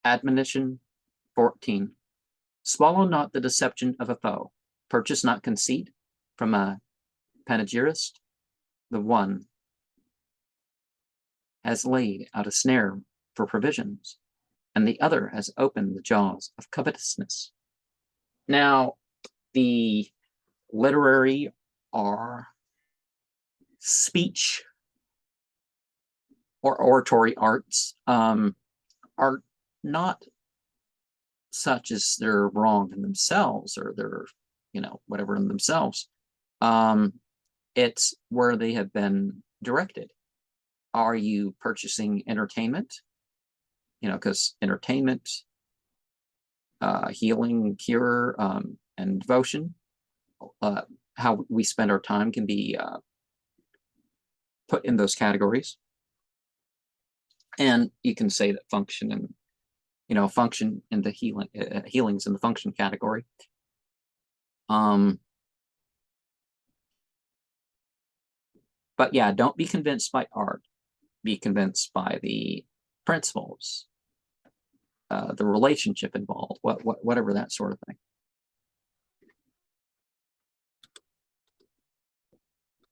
Admonition 14. Swallow not the deception of a foe. Purchase not conceit from a panegyrist. The one has laid out a snare for provisions, and the other has opened the jaws of covetousness. Now, the literary or speech or oratory arts are not such as they're wrong in themselves, or they're, whatever in themselves. It's where they have been directed. Are you purchasing entertainment? Because entertainment, healing, cure, and devotion, how we spend our time can be put in those categories. And you can say that function and function in the healings in the function category. But yeah, don't be convinced by art. Be convinced by the principles, the relationship involved, whatever that sort of thing.